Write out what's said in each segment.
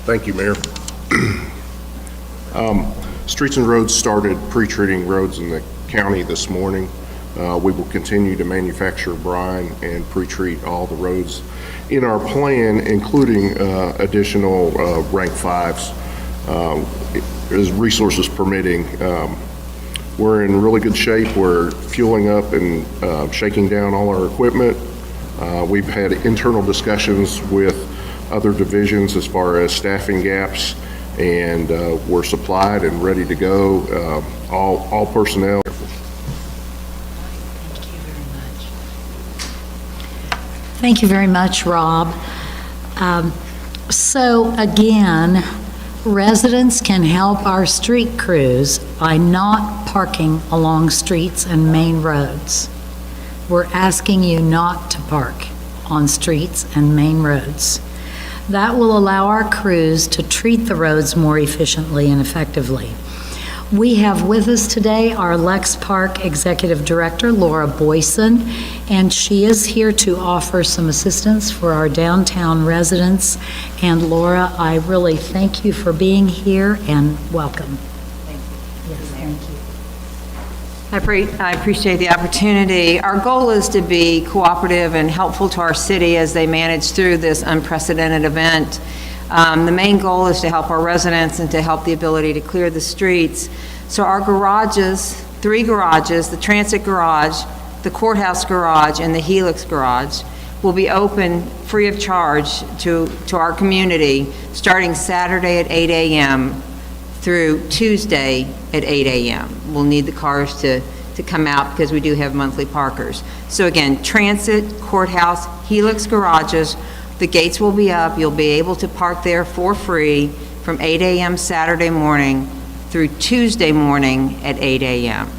Thank you, Mayor. Streets and Roads started pre-treating roads in the county this morning. We will continue to manufacture brine and pre-treat all the roads in our plan, including additional rank 5s as resources permitting. We're in really good shape. We're fueling up and shaking down all our equipment. We've had internal discussions with other divisions as far as staffing gaps, and we're supplied and ready to go. All personnel. Thank you very much, Rob. So again, residents can help our street crews by not parking along streets and main roads. We're asking you not to park on streets and main roads. That will allow our crews to treat the roads more efficiently and effectively. We have with us today our Lex Park Executive Director, Laura Boyson, and she is here to offer some assistance for our downtown residents. And Laura, I really thank you for being here and welcome. Thank you. Yes, thank you. I appreciate the opportunity. Our goal is to be cooperative and helpful to our city as they manage through this unprecedented event. The main goal is to help our residents and to help the ability to clear the streets. So our garages, 3 garages, the transit garage, the courthouse garage, and the Helix garage, will be open free of charge to our community starting Saturday at 8 a.m. through Tuesday at 8 a.m. We'll need the cars to come out because we do have monthly parkers. So again, transit, courthouse, Helix garages, the gates will be up. You'll be able to park there for free from 8 a.m. Saturday morning through Tuesday morning at 8 a.m.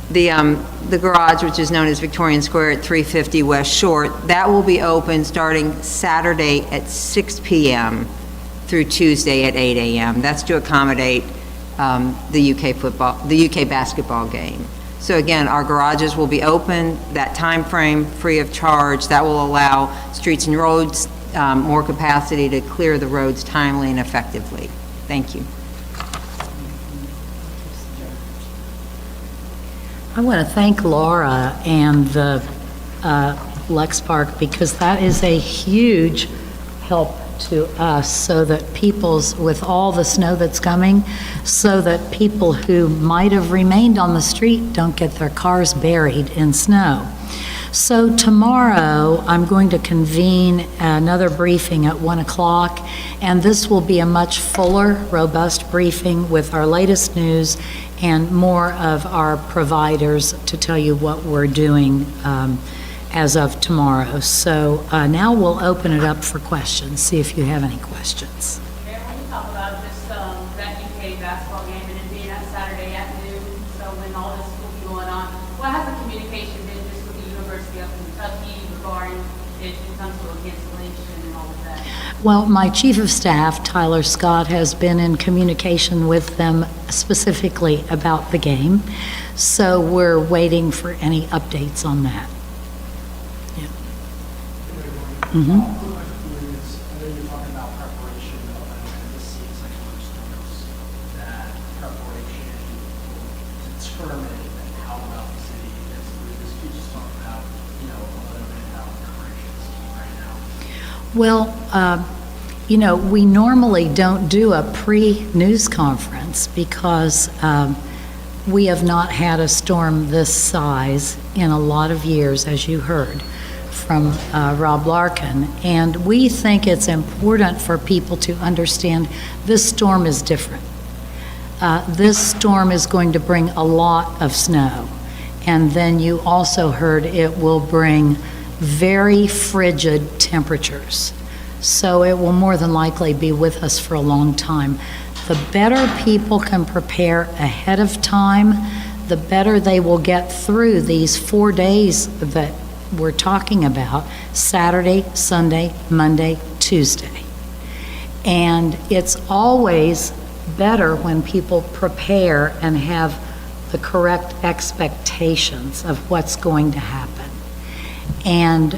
The garage, which is known as Victorian Square at 350 West Short, that will be open starting Saturday at 6 p.m. through Tuesday at 8 a.m. That's to accommodate the UK basketball game. So again, our garages will be open that time frame free of charge. That will allow Streets and Roads more capacity to clear the roads timely and effectively. Thank you. I want to thank Laura and the Lex Park because that is a huge help to us so that with all the snow that's coming, so that people who might have remained on the street don't get their cars buried in snow. So tomorrow, I'm going to convene another briefing at 1 o'clock, and this will be a much fuller, robust briefing with our latest news and more of our providers to tell you what we're doing as of tomorrow. So now we'll open it up for questions, see if you have any questions. Mayor, when you talk about just that UK basketball game and it being at Saturday at noon, so when all this will be going on, what has the communication been just with the University of Kentucky regarding it comes to a cancellation and all of that? Well, my chief of staff, Tyler Scott, has been in communication with them specifically about the game. So we're waiting for any updates on that. Yeah. Mm-hmm. I know you're talking about preparation of an event. This seems like one of those times that preparation will determine how well the city is. You just talk about, a little bit about preparation right now. Well, we normally don't do a pre-news conference because we have not had a storm this size in a lot of years, as you heard from Rob Larkin. And we think it's important for people to understand this storm is different. This storm is going to bring a lot of snow. And then you also heard it will bring very frigid temperatures. So it will more than likely be with us for a long time. The better people can prepare ahead of time, the better they will get through these 4 days that we're talking about, Saturday, Sunday, Monday, Tuesday. And it's always better when people prepare and have the correct expectations of what's going to happen. And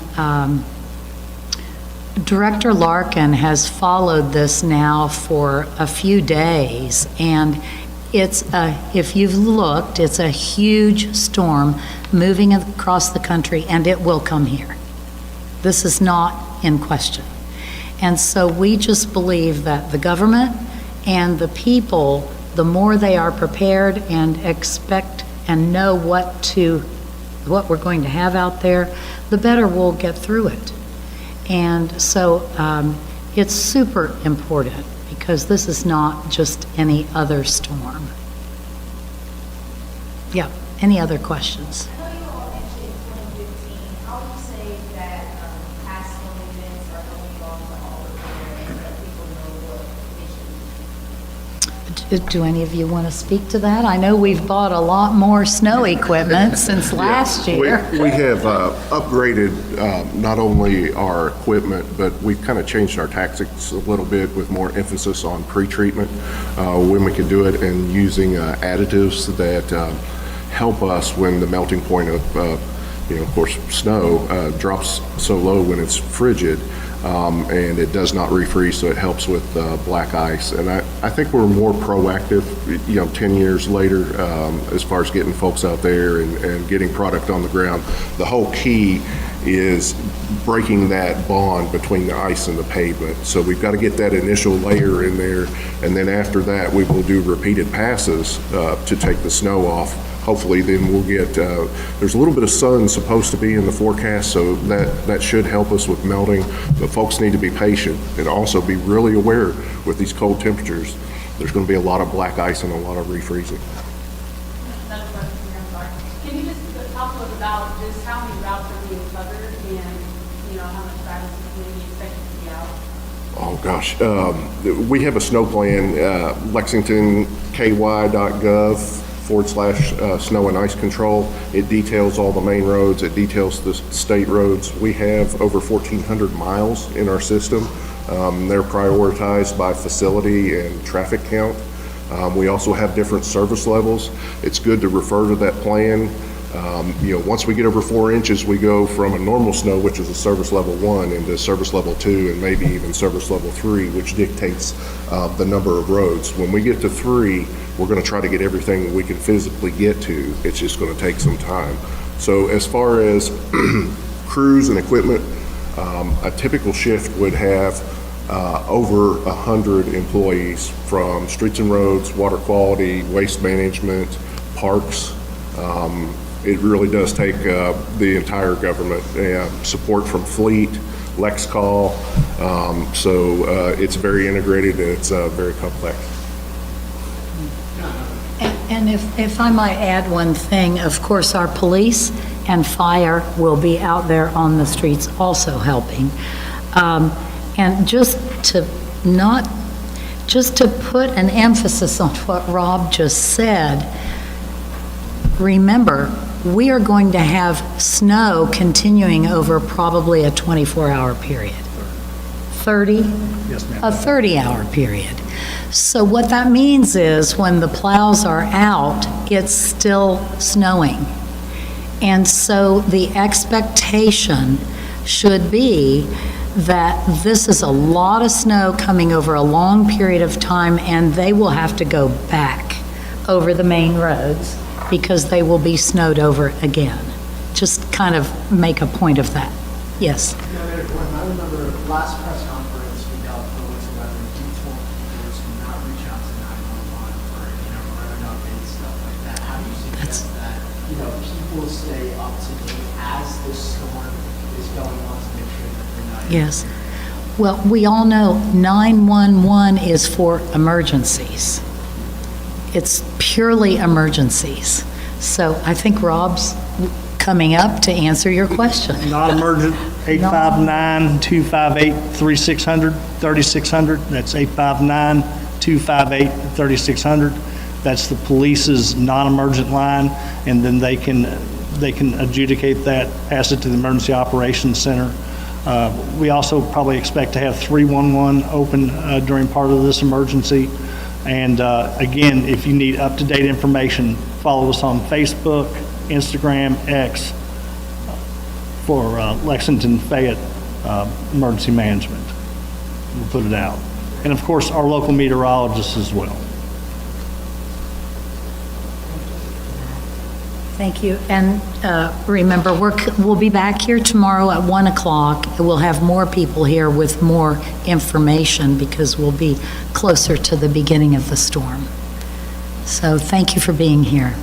Director Larkin has followed this now for a few days, and if you've looked, it's a huge storm moving across the country, and it will come here. This is not in question. And so we just believe that the government and the people, the more they are prepared and expect and know what we're going to have out there, the better we'll get through it. And so it's super important because this is not just any other storm. Yeah, any other questions? I know you all mentioned in 2015, how would you say that past storm events are helping you all to all prepare and let people know what issues? Do any of you want to speak to that? I know we've bought a lot more snow equipment since last year. We have upgraded not only our equipment, but we've kind of changed our tactics a little bit with more emphasis on pre-treatment when we can do it, and using additives that help us when the melting point of, of course, snow drops so low when it's frigid. And it does not refreeze, so it helps with black ice. And I think we're more proactive, 10 years later, as far as getting folks out there and getting product on the ground. The whole key is breaking that bond between the ice and the pavement. So we've got to get that initial layer in there, and then after that, we will do repeated passes to take the snow off. Hopefully, then we'll get, there's a little bit of sun supposed to be in the forecast, so that should help us with melting. But folks need to be patient and also be really aware with these cold temperatures. There's going to be a lot of black ice and a lot of refreezing. Another question here, I'm sorry. Can you just talk to us about just how many routes are being covered and, how much traffic is maybe expected to be out? Oh, gosh. We have a snow plan, lexingtonky.gov/snow and ice control. It details all the main roads. It details the state roads. We have over 1,400 miles in our system. They're prioritized by facility and traffic count. We also have different service levels. It's good to refer to that plan. Once we get over 4 inches, we go from a normal snow, which is a service level 1, into service level 2, and maybe even service level 3, which dictates the number of roads. When we get to 3, we're going to try to get everything that we can physically get to. It's just going to take some time. So as far as crews and equipment, a typical shift would have over 100 employees from streets and roads, water quality, waste management, parks. It really does take the entire government, support from fleet, Lexcall. So it's very integrated and it's very complex. And if I might add one thing, of course, our police and fire will be out there on the streets also helping. And just to put an emphasis on what Rob just said, remember, we are going to have snow continuing over probably a 24-hour period. 30? Yes, ma'am. A 30-hour period. So what that means is when the plows are out, it's still snowing. And so the expectation should be that this is a lot of snow coming over a long period of time, and they will have to go back over the main roads because they will be snowed over again. Just kind of make a point of that. Yes? I remember last press conference we held for whatsoever, you told people to not reach out to 911 for, weather updates, stuff like that. How do you suggest that, people stay up to date as this storm is going on to make sure that they're not... Yes. Well, we all know 911 is for emergencies. It's purely emergencies. So I think Rob's coming up to answer your question. Non-emergent, 859-258-3600, 3600. That's 859-258-3600. That's the police's non-emergent line, and then they can adjudicate that, pass it to the Emergency Operations Center. We also probably expect to have 311 open during part of this emergency. And again, if you need up-to-date information, follow us on Facebook, Instagram, X for Lexington, Fayette emergency management. We'll put it out. And of course, our local meteorologists as well. Thank you. And remember, we'll be back here tomorrow at 1 o'clock. We'll have more people here with more information because we'll be closer to the beginning of the storm. So thank you for being here.